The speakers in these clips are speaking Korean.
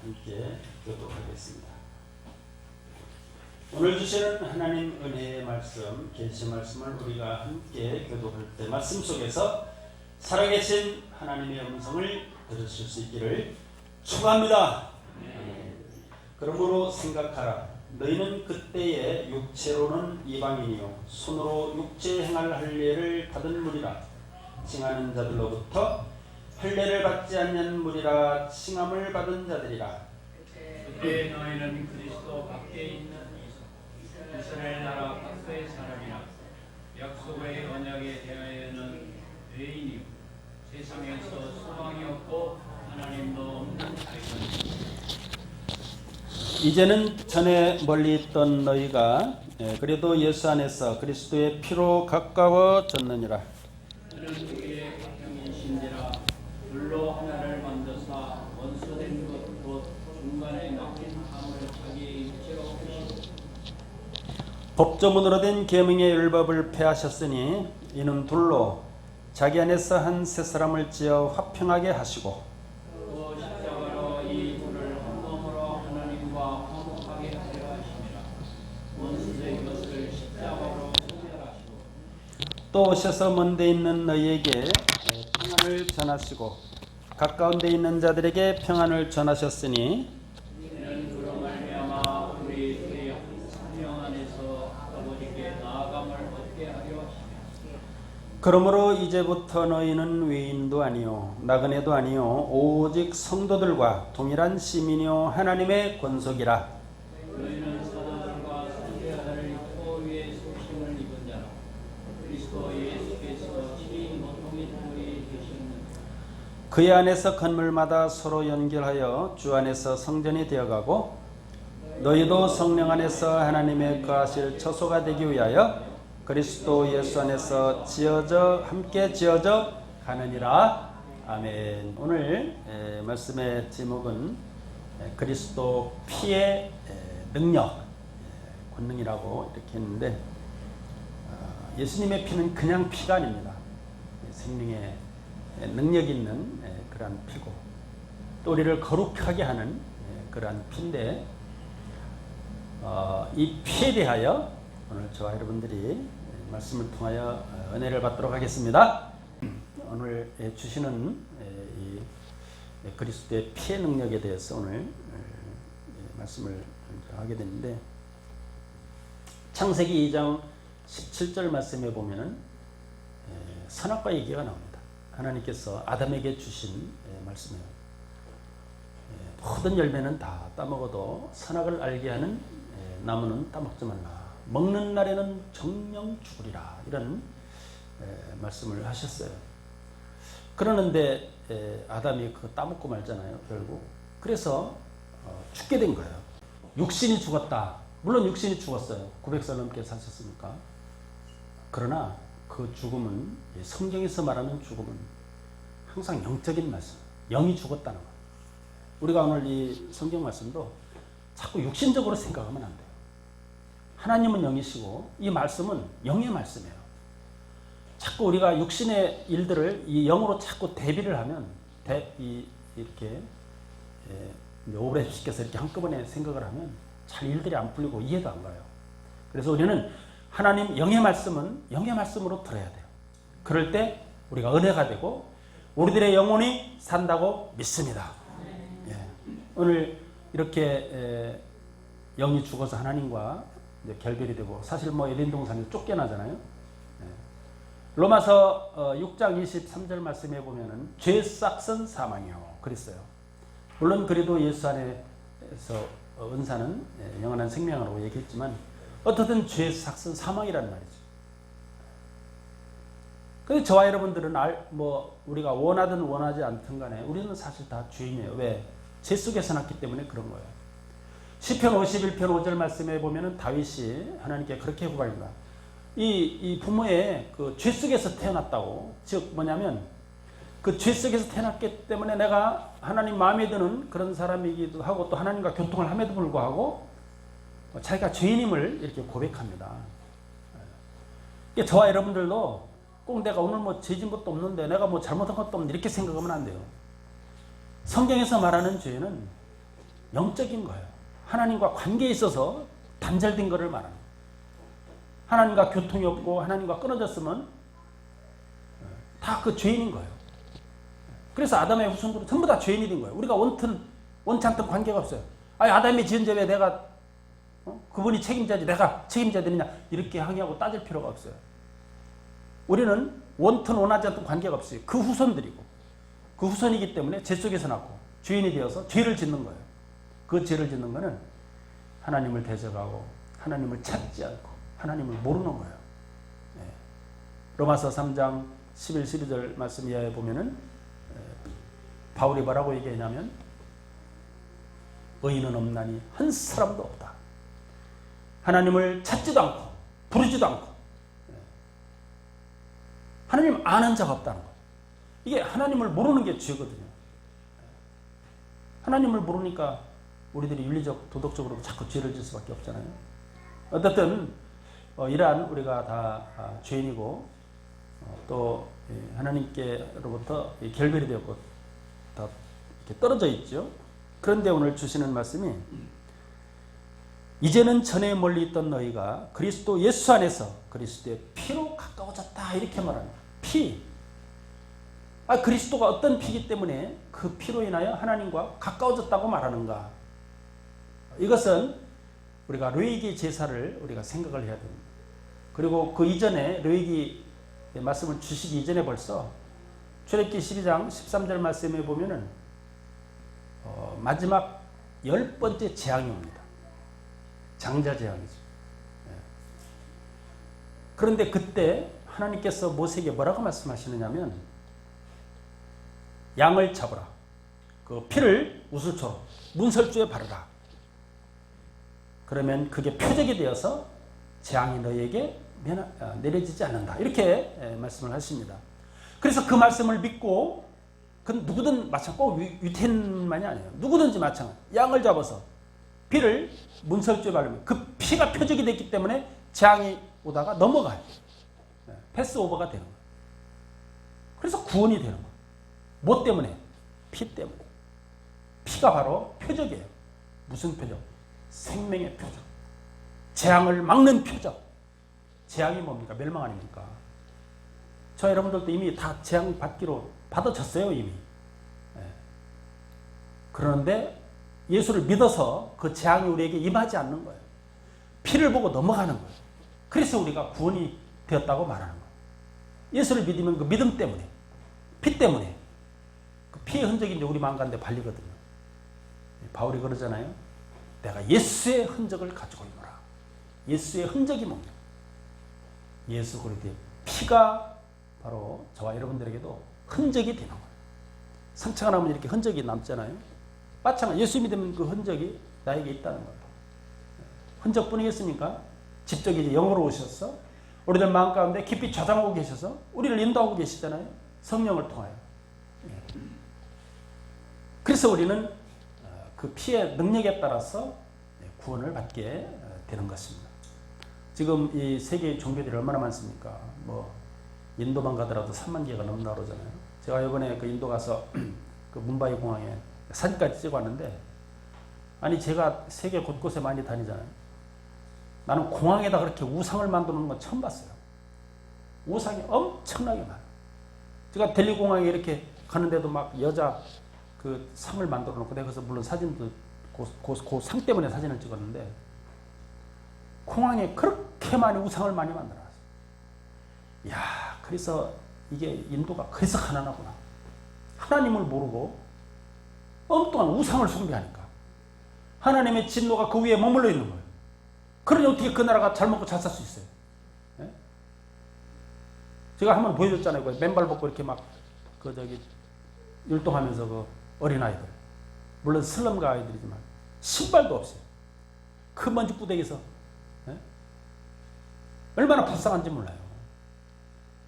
함께 교독하겠습니다. 오늘 주시는 하나님 은혜의 말씀, 계시 말씀을 우리가 함께 교독할 때 말씀 속에서 살아계신 하나님의 음성을 들으실 수 있기를 축원합니다. 그러므로 생각하라. 너희는 그때에 육체로는 이방인이요 손으로 육체 행할 할례를 받은 무리라. 칭하는 자들로부터 할례를 받지 않는 무리라. 칭함을 받은 자들이라. 그때 너희는 그리스도 밖에 있는 이스라엘 나라 밖의 사람이라. 약속의 언약에 대하여는 외인이요 세상에서 소망이 없고 하나님도 없는 자이거니와. 이제는 전에 멀리 있던 너희가 그래도 예수 안에서 그리스도의 피로 가까워졌느니라. 그는 그의 각형이신지라. 불로 하나를 만드사 원수된 것 곧 중간에 막힌 함을 자기의 입체로 하시고 법조문으로 된 계명의 율법을 폐하셨으니 이는 둘로 자기 안에서 한 새 사람을 지어 화평하게 하시고 또 십자가로 이 둘을 한 몸으로 하나님과 화목하게 하려 하심이라. 원수된 것을 십자가로 소멸하시고 또 오셔서 먼 데 있는 너희에게 평안을 전하시고 가까운 데 있는 자들에게 평안을 전하셨으니 이는 그로 말미암아 우리 성령 안에서 아버지께 나아감을 얻게 하려 하시며 그러므로 이제부터 너희는 외인도 아니요 나그네도 아니요 오직 성도들과 동일한 시민이요 하나님의 권속이라. 너희는 사도들과 선지자들을 입고 위에 소심을 입은 자라. 그리스도 예수께서 친히 모퉁이 돌이 되셨느니라. 그의 안에서 건물마다 서로 연결하여 주 안에서 성전이 되어가고 너희도 성령 안에서 하나님의 거하실 처소가 되기 위하여 그리스도 예수 안에서 함께 지어져 가느니라. 아멘. 오늘 말씀의 제목은 그리스도 피의 능력, 권능이라고 이렇게 했는데 예수님의 피는 그냥 피가 아닙니다. 생명의 능력 있는 그러한 피고 또 우리를 거룩하게 하는 그러한 피인데 이 피에 대하여 오늘 저와 여러분들이 말씀을 통하여 은혜를 받도록 하겠습니다. 오늘 주시는 이 그리스도의 피의 능력에 대해서 오늘 말씀을 하게 되는데 창세기 2장 17절 말씀에 보면은 선악과 얘기가 나옵니다. 하나님께서 아담에게 주신 말씀이에요. 모든 열매는 다 따먹어도 선악을 알게 하는 나무는 따먹지 말라. 먹는 날에는 정령 죽으리라. 이런 말씀을 하셨어요. 그러는데 아담이 그거 따먹고 말잖아요. 결국. 그래서 죽게 된 거예요. 육신이 죽었다. 물론 육신이 죽었어요. 900살 넘게 사셨으니까. 그러나 그 죽음은 성경에서 말하는 죽음은 항상 영적인 말씀, 영이 죽었다는 거예요. 우리가 오늘 이 성경 말씀도 자꾸 육신적으로 생각하면 안 돼요. 하나님은 영이시고 이 말씀은 영의 말씀이에요. 자꾸 우리가 육신의 일들을 이 영으로 자꾸 대비를 하면 이렇게 오버랩시켜서 이렇게 한꺼번에 생각을 하면 잘 일들이 안 풀리고 이해가 안 가요. 그래서 우리는 하나님 영의 말씀은 영의 말씀으로 들어야 돼요. 그럴 때 우리가 은혜가 되고 우리들의 영혼이 산다고 믿습니다. 예. 오늘 이렇게 영이 죽어서 하나님과 결별이 되고 사실 에덴 동산에서 쫓겨나잖아요. 예. 로마서 6장 23절 말씀에 보면은 죄 싹은 사망이요 그랬어요. 물론 그래도 예수 안에서 은사는 영원한 생명이라고 얘기했지만 어떻든 죄의 삭은 사망이라는 말이죠. 근데 저와 여러분들은 우리가 원하든 원하지 않든 간에 우리는 사실 다 죄인이에요. 왜? 죄 속에서 났기 때문에 그런 거예요. 시편 51편 5절 말씀에 보면은 다윗이 하나님께 그렇게 구합니다. 이 부모의 그 죄 속에서 태어났다고. 즉 뭐냐면 그 죄 속에서 태어났기 때문에 내가 하나님 마음에 드는 그런 사람이기도 하고 또 하나님과 교통을 함에도 불구하고 자기가 죄인임을 이렇게 고백합니다. 저와 여러분들도 꼭 내가 오늘 죄진 것도 없는데 내가 잘못한 것도 없는데 이렇게 생각하면 안 돼요. 성경에서 말하는 죄는 영적인 거예요. 하나님과 관계에 있어서 단절된 것을 말하는 거예요. 하나님과 교통이 없고 하나님과 끊어졌으면 다 그 죄인인 거예요. 그래서 아담의 후손들은 전부 다 죄인이 된 거예요. 우리가 원치 않던 관계가 없어요. 아니, 아담이 지은 죄에 내가 그분이 책임자지 내가 책임져야 되느냐 이렇게 항의하고 따질 필요가 없어요. 우리는 원하지 않던 관계가 없어요. 그 후손들이고 그 후손이기 때문에 죄 속에서 낳고 죄인이 되어서 죄를 짓는 거예요. 그 죄를 짓는 거는 하나님을 대적하고 하나님을 찾지 않고 하나님을 모르는 거예요. 네. 로마서 3장 11, 12절 말씀 이하에 보면은 바울이 뭐라고 얘기하냐면 의인은 없나니 한 사람도 없다. 하나님을 찾지도 않고 부르지도 않고 하나님 아는 자가 없다는 거예요. 이게 하나님을 모르는 게 죄거든요. 하나님을 모르니까 우리들이 윤리적, 도덕적으로 자꾸 죄를 질 수밖에 없잖아요. 어쨌든 이러한 우리가 다 죄인이고 또 하나님께로부터 결별이 되었고 다 이렇게 떨어져 있죠. 그런데 오늘 주시는 말씀이 이제는 전에 멀리 있던 너희가 그리스도 예수 안에서 그리스도의 피로 가까워졌다 이렇게 말합니다. 피. 그리스도가 어떤 피이기 때문에 그 피로 인하여 하나님과 가까워졌다고 말하는가. 이것은 우리가 레위기 제사를 우리가 생각을 해야 됩니다. 그리고 그 이전에 레위기 말씀을 주시기 이전에 벌써 출애굽기 12장 13절 말씀에 보면은 마지막 10번째 재앙이 옵니다. 장자 재앙이죠. 그런데 그때 하나님께서 모세에게 뭐라고 말씀하시느냐면 양을 잡으라. 그 피를 우슬초로 문설주에 바르라. 그러면 그게 표적이 되어서 재앙이 너희에게 내려지지 않는다. 이렇게 말씀을 하십니다. 그래서 그 말씀을 믿고 그 누구든 마찬가지 꼭 유태인만이 아니에요. 누구든지 마찬가지. 양을 잡아서 피를 문설주에 바르면 그 피가 표적이 됐기 때문에 재앙이 오다가 넘어가요. 패스오버가 되는 거예요. 그래서 구원이 되는 거예요. 뭐 때문에? 피 때문에. 피가 바로 표적이에요. 무슨 표적? 생명의 표적. 재앙을 막는 표적. 재앙이 뭡니까? 멸망 아닙니까? 저 여러분들도 이미 다 재앙 받기로 받아졌어요, 이미. 그런데 예수를 믿어서 그 재앙이 우리에게 임하지 않는 거예요. 피를 보고 넘어가는 거예요. 그래서 우리가 구원이 되었다고 말하는 거예요. 예수를 믿으면 그 믿음 때문에, 피 때문에, 그 피의 흔적이 이제 우리 마음 가운데 발리거든요. 바울이 그러잖아요. 내가 예수의 흔적을 가지고 있노라. 예수의 흔적이 뭡니까? 예수 그리스도의 피가 바로 저와 여러분들에게도 흔적이 되는 거예요. 상처가 나면 이렇게 흔적이 남잖아요. 마찬가지 예수 믿으면 그 흔적이 나에게 있다는 거예요. 흔적뿐이겠습니까? 직접 이제 영으로 오셔서 우리들 마음 가운데 깊이 좌장하고 계셔서 우리를 인도하고 계시잖아요. 성령을 통하여. 그래서 우리는 그 피의 능력에 따라서 구원을 받게 되는 것입니다. 지금 이 세계의 종교들이 얼마나 많습니까? 뭐 인도만 가더라도 3만 개가 넘나 그러잖아요. 제가 이번에 그 인도 가서 그 뭄바이 공항에 사진까지 찍어 왔는데, 아니 제가 세계 곳곳에 많이 다니잖아요. 나는 공항에다 그렇게 우상을 만들어 놓은 건 처음 봤어요. 우상이 엄청나게 많아요. 제가 델리 공항에 이렇게 가는데도 막 여자 그 상을 만들어 놓고, 내가 그래서 물론 사진도 그 상 때문에 사진을 찍었는데, 공항에 그렇게 많이 우상을 많이 만들어 놨어요. 이야, 그래서 이게 인도가 그래서 가난하구나. 하나님을 모르고 엉뚱한 우상을 숭배하니까 하나님의 진노가 그 위에 머물러 있는 거예요. 그러니 어떻게 그 나라가 잘 먹고 잘 살 수 있어요? 네? 제가 한번 보여줬잖아요. 그 맨발 벗고 이렇게 막 그 저기 율동하면서 그 어린아이들, 물론 슬럼가 아이들이지만 신발도 없어요. 그 먼지 구덩이에서 얼마나 불쌍한지 몰라요.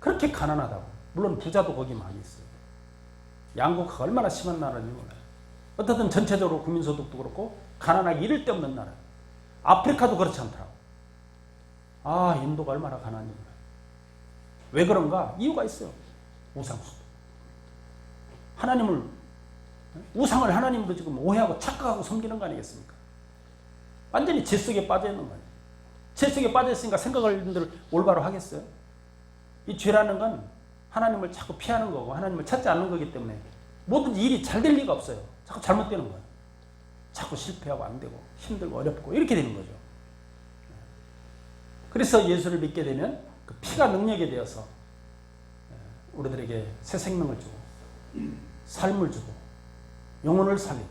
그렇게 가난하다고. 물론 부자도 거기 많이 있어요. 양국화가 얼마나 심한 나라인지 몰라요. 어떻든 전체적으로 국민소득도 그렇고 가난하기 이를 데 없는 나라. 아프리카도 그렇지 않더라고. 아, 인도가 얼마나 가난한지 몰라요. 왜 그런가? 이유가 있어요. 우상숭배. 하나님을 우상을 하나님도 지금 오해하고 착각하고 섬기는 거 아니겠습니까? 완전히 죄 속에 빠져 있는 거예요. 죄 속에 빠져 있으니까 생각을 올바로 하겠어요? 이 죄라는 건 하나님을 자꾸 피하는 거고 하나님을 찾지 않는 거기 때문에 뭐든지 일이 잘 될 리가 없어요. 자꾸 잘못되는 거예요. 자꾸 실패하고 안 되고 힘들고 어렵고 이렇게 되는 거죠. 그래서 예수를 믿게 되면 그 피가 능력이 되어서 우리들에게 새 생명을 주고 삶을 주고 영혼을 살리고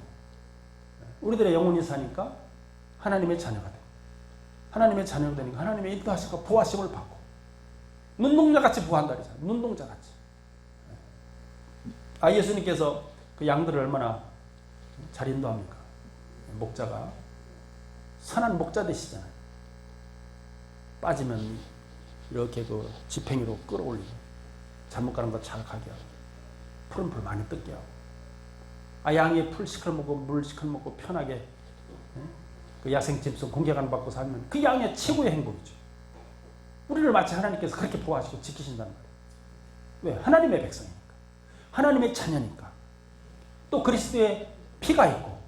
우리들의 영혼이 사니까 하나님의 자녀가 되고 하나님의 자녀가 되니까 하나님의 인도하심과 보호하심을 받고 눈동자같이 보호한다 그러잖아요. 눈동자같이. 예수님께서 그 양들을 얼마나 잘 인도합니까? 목자가 선한 목자 되시잖아요. 빠지면 이렇게 그 지팽이로 끌어올리고 잘못 가는 거 잘 가게 하고 푸른 풀 많이 뜯게 하고 양이 풀 시커먹고 물 시커먹고 편하게 그 야생짐승 공격 안 받고 살면 그 양의 최고의 행복이죠. 우리를 마치 하나님께서 그렇게 보호하시고 지키신다는 거예요. 왜? 하나님의 백성이니까. 하나님의 자녀니까. 또 그리스도의 피가 있고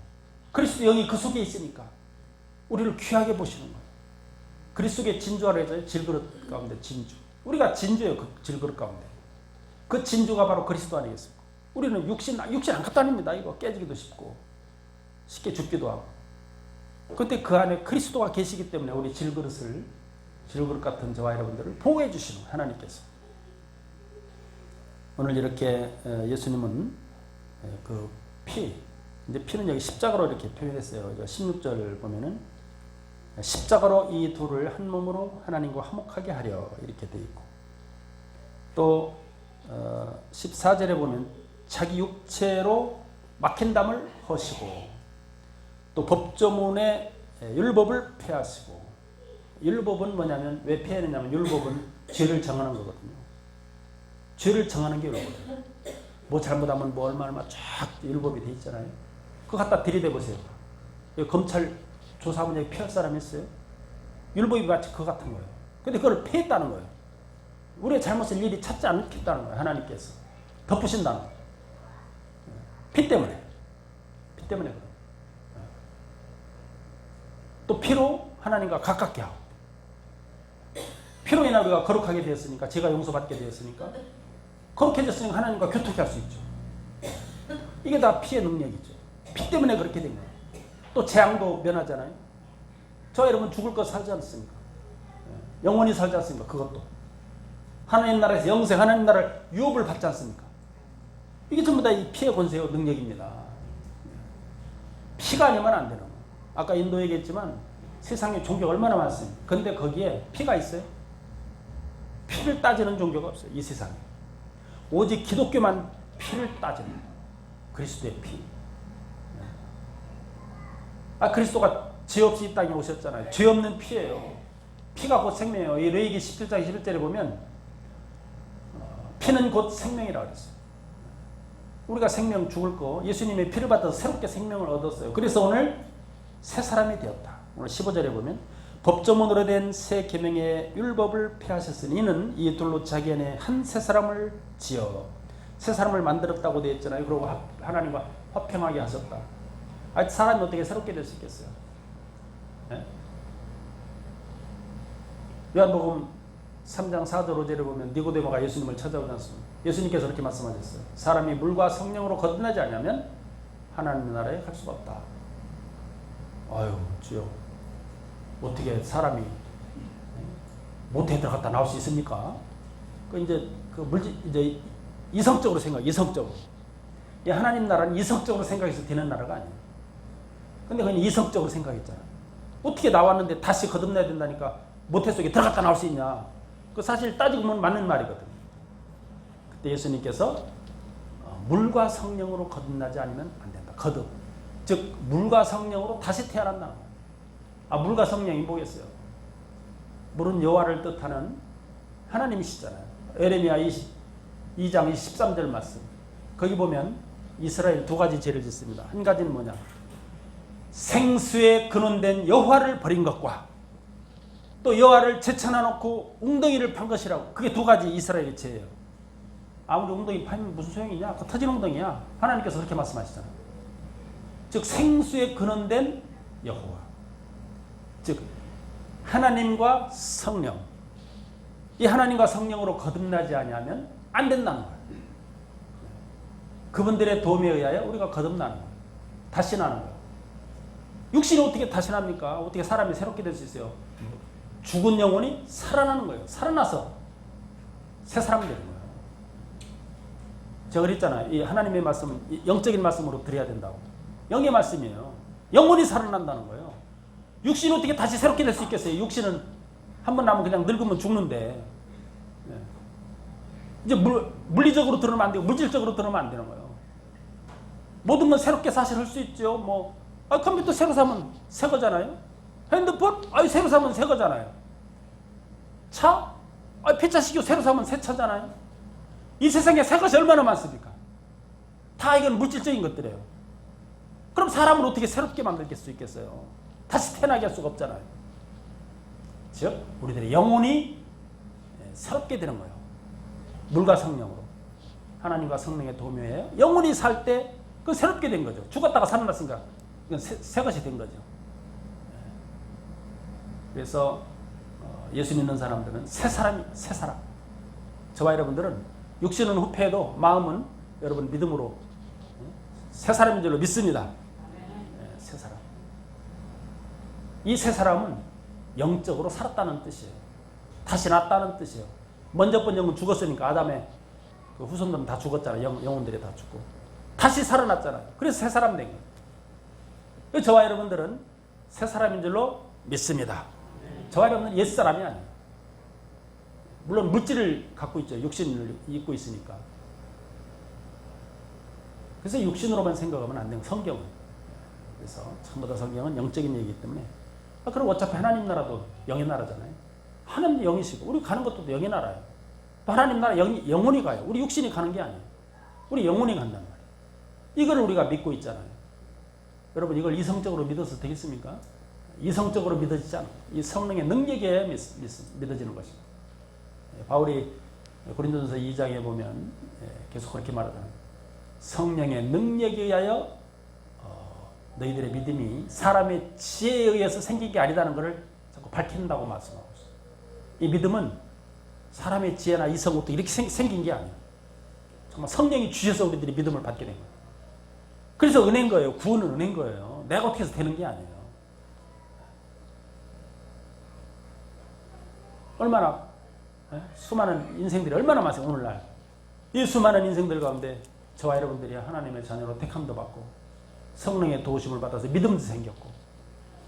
그리스도 영이 그 속에 있으니까 우리를 귀하게 보시는 거예요. 그리스도의 진주하라 해서 질그릇 가운데 진주. 우리가 진주예요. 그 질그릇 가운데. 그 진주가 바로 그리스도 아니겠습니까? 우리는 육신 안 갖고 다닙니다. 이거 깨지기도 쉽고 쉽게 죽기도 하고. 그런데 그 안에 그리스도가 계시기 때문에 우리 질그릇 같은 저와 여러분들을 보호해 주시는 하나님께서. 오늘 이렇게 예수님은 그 피, 이제 피는 여기 십자가로 이렇게 표현했어요. 16절 보면은 십자가로 이 둘을 한 몸으로 하나님과 화목하게 하려 이렇게 되어 있고 또 14절에 보면 자기 육체로 막힌 담을 허시고 또 법조문의 율법을 폐하시고 율법은 뭐냐면 왜 폐하느냐면 율법은 죄를 정하는 거거든요. 죄를 정하는 게 율법이에요. 뭐 잘못하면 뭐 얼마 쫙 율법이 돼 있잖아요. 그거 갖다 들이대 보세요. 검찰 조사하면 여기 피할 사람이 있어요? 율법이 마치 그거 같은 거예요. 근데 그걸 폐했다는 거예요. 우리의 잘못을 일이 찾지 않겠다는 거예요. 하나님께서 덮으신다는 거예요. 피 때문에 그래요. 또 피로 하나님과 가깝게 하고 피로 인해 우리가 거룩하게 되었으니까 죄가 용서받게 되었으니까 거룩해졌으니까 하나님과 교통할 수 있죠. 이게 다 피의 능력이죠. 피 때문에 그렇게 된 거예요. 또 재앙도 면하잖아요. 저 여러분 죽을 거 살지 않습니까? 영원히 살지 않습니까? 그것도 하나님 나라에서 영생 하나님 나라를 유업을 받지 않습니까? 이게 전부 다 이 피의 권세의 능력입니다. 피가 아니면 안 되는 거예요. 아까 인도 얘기했지만 세상에 종교가 얼마나 많습니까? 근데 거기에 피가 있어요? 피를 따지는 종교가 없어요. 이 세상에. 오직 기독교만 피를 따지는 그리스도의 피. 그리스도가 죄 없이 이 땅에 오셨잖아요. 죄 없는 피예요. 피가 곧 생명이에요. 이 레위기 17장 21절에 보면 피는 곧 생명이라고 그랬어요. 우리가 생명 죽을 거 예수님의 피를 받아서 새롭게 생명을 얻었어요. 그래서 오늘 새 사람이 되었다. 오늘 15절에 보면 법조문으로 된 새 계명의 율법을 폐하셨으니 이는 이 둘로 자기 안에 한 새 사람을 지어 새 사람을 만들었다고 되어 있잖아요. 그리고 하나님과 화평하게 하셨다. 사람이 어떻게 새롭게 될 수 있겠어요? 네? 요한복음 3장 4절 5절에 보면 니고데모가 예수님을 찾아오지 않습니다. 예수님께서 그렇게 말씀하셨어요. 사람이 물과 성령으로 거듭나지 않으면 하나님 나라에 갈 수가 없다. 아유 주여, 어떻게 사람이 모태에 들어갔다 나올 수 있습니까? 이제 이성적으로 이성적으로. 하나님 나라는 이성적으로 생각해서 되는 나라가 아니에요. 근데 그냥 이성적으로 생각했잖아. 어떻게 나왔는데 다시 거듭나야 된다니까 모태 속에 들어갔다 나올 수 있냐? 그 사실 따지고 보면 맞는 말이거든. 그때 예수님께서 물과 성령으로 거듭나지 않으면 안 된다. 거듭. 즉 물과 성령으로 다시 태어난다. 물과 성령이 뭐겠어요? 물은 여호와를 뜻하는 하나님이시잖아요. 에레미야 2장 23절 말씀. 거기 보면 이스라엘 두 가지 죄를 짓습니다. 한 가지는 뭐냐? 생수에 근원된 여호와를 버린 것과 또 여호와를 제쳐놔 놓고 웅덩이를 판 것이라고. 그게 두 가지 이스라엘의 죄예요. 아무리 웅덩이 파면 무슨 소용이냐? 그 터진 웅덩이야. 하나님께서 그렇게 말씀하시잖아요. 즉 생수에 근원된 여호와, 즉 하나님과 성령, 이 하나님과 성령으로 거듭나지 아니하면 안 된다는 거예요. 그분들의 도움에 의하여 우리가 거듭나는 거예요. 다시 나는 거예요. 육신이 어떻게 다시 납니까? 어떻게 사람이 새롭게 될 수 있어요? 죽은 영혼이 살아나는 거예요. 살아나서 새 사람이 되는 거예요. 제가 그랬잖아요. 이 하나님의 말씀은 영적인 말씀으로 드려야 된다고. 영의 말씀이에요. 영혼이 살아난다는 거예요. 육신이 어떻게 다시 새롭게 될 수 있겠어요? 육신은 한 번 나면 그냥 늙으면 죽는데, 이제 물리적으로 들으면 안 되고 물질적으로 들으면 안 되는 거예요. 모든 건 새롭게 사실 할 수 있죠. 컴퓨터 새로 사면 새 거잖아요. 핸드폰 새로 사면 새 거잖아요. 차 폐차시키고 새로 사면 새 차잖아요. 이 세상에 새 것이 얼마나 많습니까? 다 이건 물질적인 것들이에요. 그럼 사람을 어떻게 새롭게 만들 수 있겠어요? 다시 태어나게 할 수가 없잖아요. 즉 우리들의 영혼이 새롭게 되는 거예요. 물과 성령으로, 하나님과 성령의 도움이에요. 영혼이 살 때 그건 새롭게 된 거죠. 죽었다가 살아났으니까 이건 새 것이 된 거죠. 그래서 예수 믿는 사람들은 새 사람. 저와 여러분들은 육신은 후패해도 마음은 여러분 믿음으로 새 사람인 줄로 믿습니다. 새 사람. 이 새 사람은 영적으로 살았다는 뜻이에요. 다시 났다는 뜻이에요. 먼저 번 영은 죽었으니까 아담의 그 후손들은 다 죽었잖아요. 영혼들이 다 죽고 다시 살아났잖아요. 그래서 새 사람 된 거예요. 저와 여러분들은 새 사람인 줄로 믿습니다. 저와 여러분은 옛 사람이 아니에요. 물론 물질을 갖고 있죠. 육신을 입고 있으니까. 그래서 육신으로만 생각하면 안 돼요. 성경은. 그래서 전부 다 성경은 영적인 얘기이기 때문에. 그럼 어차피 하나님 나라도 영의 나라잖아요. 하나님 영이시고 우리 가는 것도 영의 나라예요. 또 하나님 나라 영혼이 가요. 우리 육신이 가는 게 아니에요. 우리 영혼이 간단 말이에요. 이걸 우리가 믿고 있잖아요. 여러분 이걸 이성적으로 믿어서 되겠습니까? 이성적으로 믿어지지 않아요. 이 성령의 능력에 믿어지는 것입니다. 바울이 고린도전서 2장에 보면 계속 그렇게 말하잖아요. 성령의 능력에 의하여 너희들의 믿음이 사람의 지혜에 의해서 생긴 게 아니다는 것을 자꾸 밝힌다고 말씀하고 있어요. 이 믿음은 사람의 지혜나 이성부터 이렇게 생긴 게 아니에요. 정말 성령이 주셔서 우리들이 믿음을 받게 된 거예요. 그래서 은혜인 거예요. 구원은 은혜인 거예요. 내가 어떻게 해서 되는 게 아니에요. 얼마나 수많은 인생들이 얼마나 많으세요. 오늘날 이 수많은 인생들 가운데 저와 여러분들이 하나님의 자녀로 택함도 받고 성령의 도우심을 받아서 믿음도 생겼고,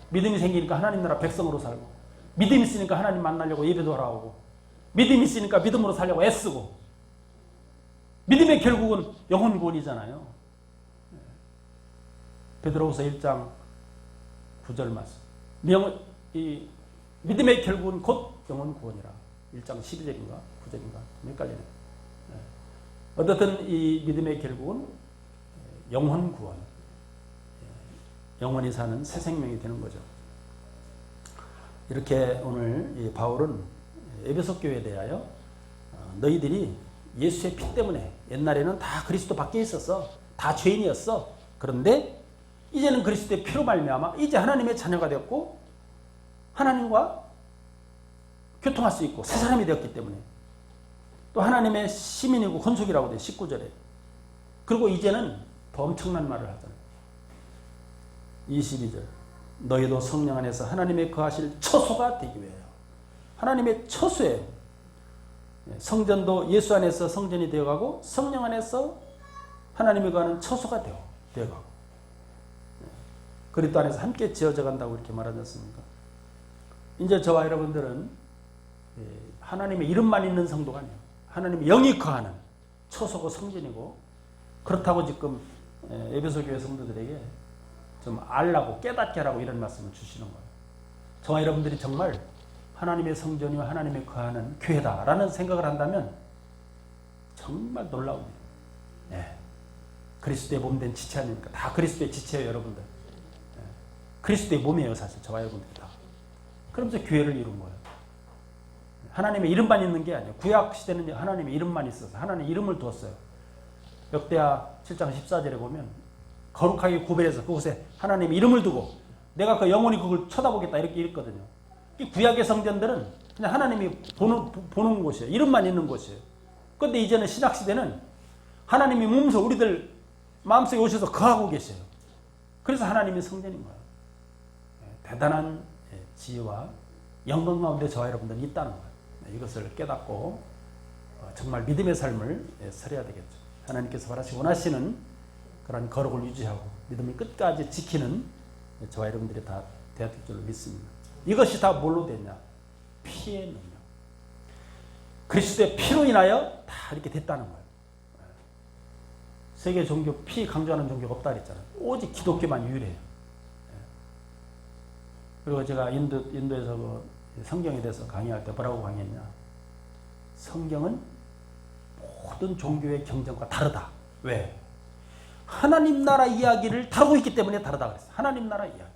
믿음이 생기니까 하나님 나라 백성으로 살고, 믿음이 있으니까 하나님 만나려고 예배도 하러 오고, 믿음이 있으니까 믿음으로 살려고 애쓰고, 믿음의 결국은 영혼 구원이잖아요. 베드로후서 1장 9절 말씀. 믿음의 결국은 곧 영혼 구원이라. 1장 12절인가 9절인가 몇 가지네. 어떻든 이 믿음의 결국은 영혼 구원. 영원히 사는 새 생명이 되는 거죠. 이렇게 오늘 이 바울은 에베소 교회에 대하여 너희들이 예수의 피 때문에 옛날에는 다 그리스도 밖에 있었어. 다 죄인이었어. 그런데 이제는 그리스도의 피로 말미암아 이제 하나님의 자녀가 되었고 하나님과 교통할 수 있고 새 사람이 되었기 때문에 또 하나님의 시민이고 권속이라고 돼 19절에. 그리고 이제는 더 엄청난 말을 하잖아요. 22절 너희도 성령 안에서 하나님의 거하실 처소가 되기 위하여. 하나님의 처소예요. 성전도 예수 안에서 성전이 되어가고 성령 안에서 하나님이 거하는 처소가 되어가고 그리스도 안에서 함께 지어져 간다고 이렇게 말하지 않습니까? 이제 저와 여러분들은 하나님의 이름만 있는 성도가 아니에요. 하나님의 영이 거하는 처소고 성전이고 그렇다고 지금 에베소 교회 성도들에게 좀 알라고 깨닫게 하라고 이런 말씀을 주시는 거예요. 저와 여러분들이 정말 하나님의 성전이와 하나님의 거하는 교회다라는 생각을 한다면 정말 놀라웁니다. 네. 그리스도의 몸된 지체 아닙니까? 다 그리스도의 지체예요, 여러분들. 네. 그리스도의 몸이에요, 사실 저와 여러분들이 다. 그러면서 교회를 이룬 거예요. 하나님의 이름만 있는 게 아니에요. 구약 시대는 하나님의 이름만 있어서 하나님의 이름을 두었어요. 역대하 7장 14절에 보면 거룩하게 구별해서 그곳에 하나님의 이름을 두고 내가 그 영원히 그걸 쳐다보겠다 이렇게 읽거든요. 이 구약의 성전들은 그냥 하나님이 보는 곳이에요. 이름만 있는 곳이에요. 그런데 이제는 신약시대는 하나님이 몸소 우리들 마음속에 오셔서 거하고 계세요. 그래서 하나님이 성전인 거예요. 대단한 지혜와 영광 가운데 저와 여러분들이 있다는 거예요. 이것을 깨닫고 정말 믿음의 삶을 살아야 되겠죠. 하나님께서 원하시는 그런 거룩을 유지하고 믿음을 끝까지 지키는 저와 여러분들이 다 되어야 될 줄로 믿습니다. 이것이 다 뭘로 됐냐? 피의 능력. 그리스도의 피로 인하여 다 이렇게 됐다는 거예요. 세계 종교 피 강조하는 종교가 없다 그랬잖아요. 오직 기독교만 유일해요. 그리고 제가 인도에서 그 성경에 대해서 강의할 때 뭐라고 강의했냐? 성경은 모든 종교의 경전과 다르다. 왜? 하나님 나라 이야기를 다루고 있기 때문에 다르다 그랬어요. 하나님 나라 이야기.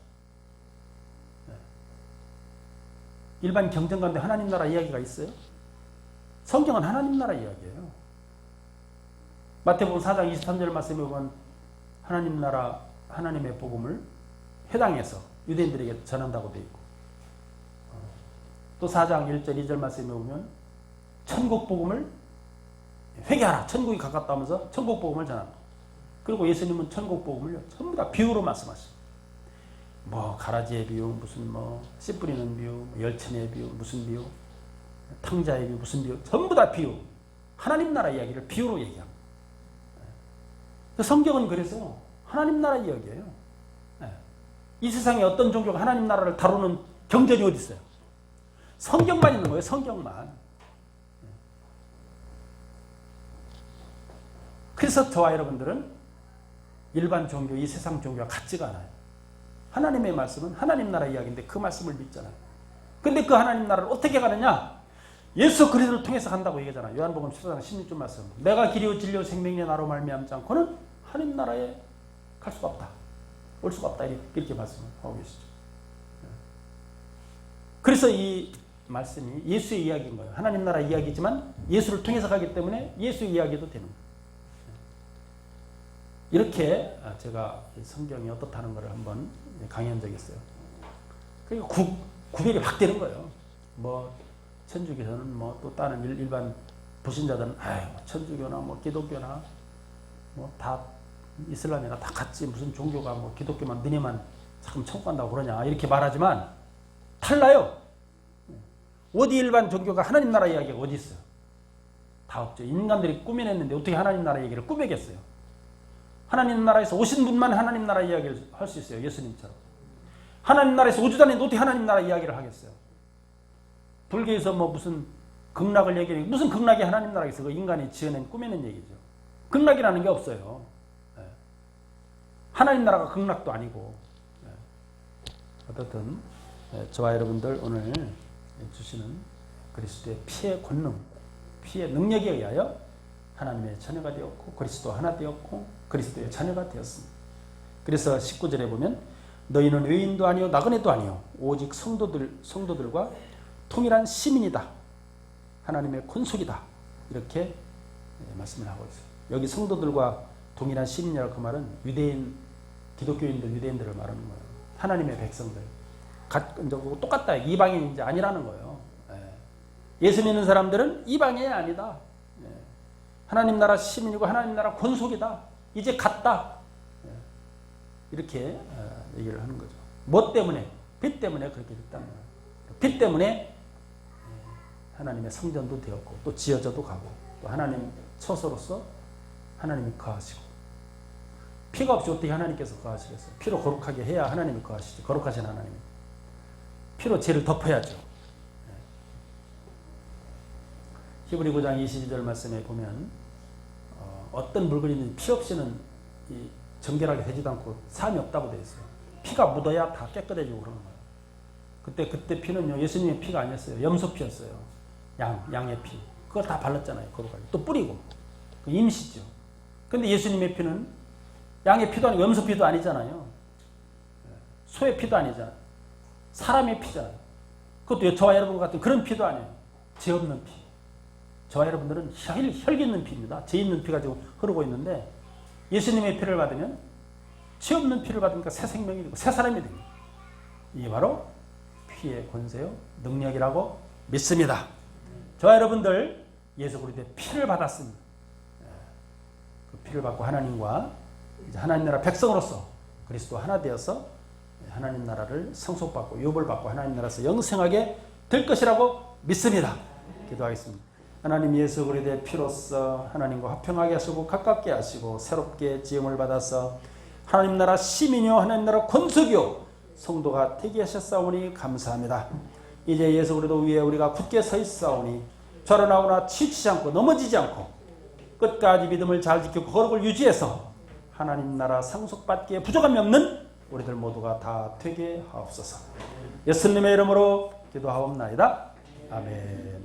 일반 경전 가운데 하나님 나라 이야기가 있어요? 성경은 하나님 나라 이야기예요. 마태복음 4장 23절 말씀에 보면 하나님 나라 하나님의 복음을 회당에서 유대인들에게 전한다고 되어 있고 또 4장 1절 2절 말씀에 보면 천국 복음을 회개하라. 천국이 가깝다 하면서 천국 복음을 전한다. 그리고 예수님은 천국 복음을 전부 다 비유로 말씀하시고 뭐 가라지의 비유, 무슨 뭐 씨 뿌리는 비유, 열천의 비유, 무슨 비유, 탕자의 비유, 무슨 비유, 전부 다 비유. 하나님 나라 이야기를 비유로 얘기합니다. 성경은 그래서 하나님 나라 이야기예요. 이 세상에 어떤 종교가 하나님 나라를 다루는 경전이 어디 있어요? 성경만 있는 거예요. 성경만. 그래서 저와 여러분들은 일반 종교, 이 세상 종교와 같지가 않아요. 하나님의 말씀은 하나님 나라 이야기인데 그 말씀을 믿잖아요. 근데 그 하나님 나라를 어떻게 가느냐? 예수 그리스도를 통해서 간다고 얘기하잖아요. 요한복음 14장 16절 말씀. 내가 길이요 진리요 생명이니 나로 말미암지 않고는 하나님 나라에 갈 수가 없다. 올 수가 없다. 이렇게 말씀하고 계시죠. 그래서 이 말씀이 예수의 이야기인 거예요. 하나님 나라 이야기지만 예수를 통해서 가기 때문에 예수의 이야기도 되는 거예요. 이렇게 제가 성경이 어떻다는 것을 한번 강의한 적이 있어요. 그러니까 구별이 확 되는 거예요. 뭐 천주교는 뭐 또 다른 일반 불신자들은 천주교나 뭐 기독교나 뭐 다 이슬람이나 다 같이 무슨 종교가 뭐 기독교만 너네만 참 천국 간다고 그러냐 이렇게 말하지만 달라요. 어디 일반 종교가 하나님 나라 이야기가 어디 있어요? 다 없죠. 인간들이 꾸며냈는데 어떻게 하나님 나라 얘기를 꾸며겠어요? 하나님 나라에서 오신 분만 하나님 나라 이야기를 할 수 있어요. 예수님처럼. 하나님 나라에서 우주단에 어떻게 하나님 나라 이야기를 하겠어요? 불교에서 뭐 무슨 극락을 얘기해. 무슨 극락이 하나님 나라에서 그 인간이 지어낸 꾸며낸 얘기죠. 극락이라는 게 없어요. 하나님 나라가 극락도 아니고. 어떻든 저와 여러분들 오늘 주시는 그리스도의 피의 권능, 피의 능력에 의하여 하나님의 자녀가 되었고 그리스도 하나 되었고 그리스도의 자녀가 되었습니다. 그래서 19절에 보면 너희는 외인도 아니요 나그네도 아니요 오직 성도들과 통일한 시민이다. 하나님의 권속이다. 이렇게 말씀을 하고 있어요. 여기 성도들과 동일한 시민이라고 그 말은 유대인, 기독교인들, 유대인들을 말하는 거예요. 하나님의 백성들. 똑같다. 이방인이 이제 아니라는 거예요. 예수 믿는 사람들은 이방인이 아니다. 하나님 나라 시민이고 하나님 나라 권속이다. 이제 같다. 이렇게 얘기를 하는 거죠. 뭐 때문에? 빛 때문에 그렇게 됐다는 거예요. 빛 때문에 하나님의 성전도 되었고 또 지어져도 가고 또 하나님 처소로서 하나님이 거하시고 피가 없이 어떻게 하나님께서 거하시겠어요? 피로 거룩하게 해야 하나님이 거하시죠. 거룩하신 하나님. 피로 죄를 덮어야죠. 히브리 9장 22절 말씀에 보면 어떤 물건이든 피 없이는 이 정결하게 되지도 않고 삶이 없다고 되어 있어요. 피가 묻어야 다 깨끗해지고 그러는 거예요. 그때 피는요 예수님의 피가 아니었어요. 염소 피였어요. 양의 피. 그걸 다 발랐잖아요. 거룩하게. 또 뿌리고. 그 임시죠. 근데 예수님의 피는 양의 피도 아니고 염소 피도 아니잖아요. 소의 피도 아니잖아요. 사람의 피잖아요. 그것도 저와 여러분 같은 그런 피도 아니에요. 죄 없는 피. 저와 여러분들은 혈기 있는 피입니다. 죄 있는 피가 지금 흐르고 있는데 예수님의 피를 받으면 죄 없는 피를 받으니까 새 생명이 되고 새 사람이 됩니다. 이게 바로 피의 권세요 능력이라고 믿습니다. 저와 여러분들 예수 그리스도의 피를 받았습니다. 그 피를 받고 하나님과 이제 하나님 나라 백성으로서 그리스도 하나 되어서 하나님 나라를 상속받고 유업을 받고 하나님 나라에서 영생하게 될 것이라고 믿습니다. 기도하겠습니다. 하나님 예수 그리스도의 피로써 하나님과 화평하게 하시고 가깝게 하시고 새롭게 지음을 받아서 하나님 나라 시민이요 하나님 나라 권속이요 성도가 되게 하셨사오니 감사합니다. 이제 예수 그리스도 위에 우리가 굳게 서 있사오니 좌로 나오나 치우치지 않고 넘어지지 않고 끝까지 믿음을 잘 지키고 거룩을 유지해서 하나님 나라 상속받기에 부족함이 없는 우리들 모두가 다 되게 하옵소서. 예수님의 이름으로 기도하옵나이다. 아멘.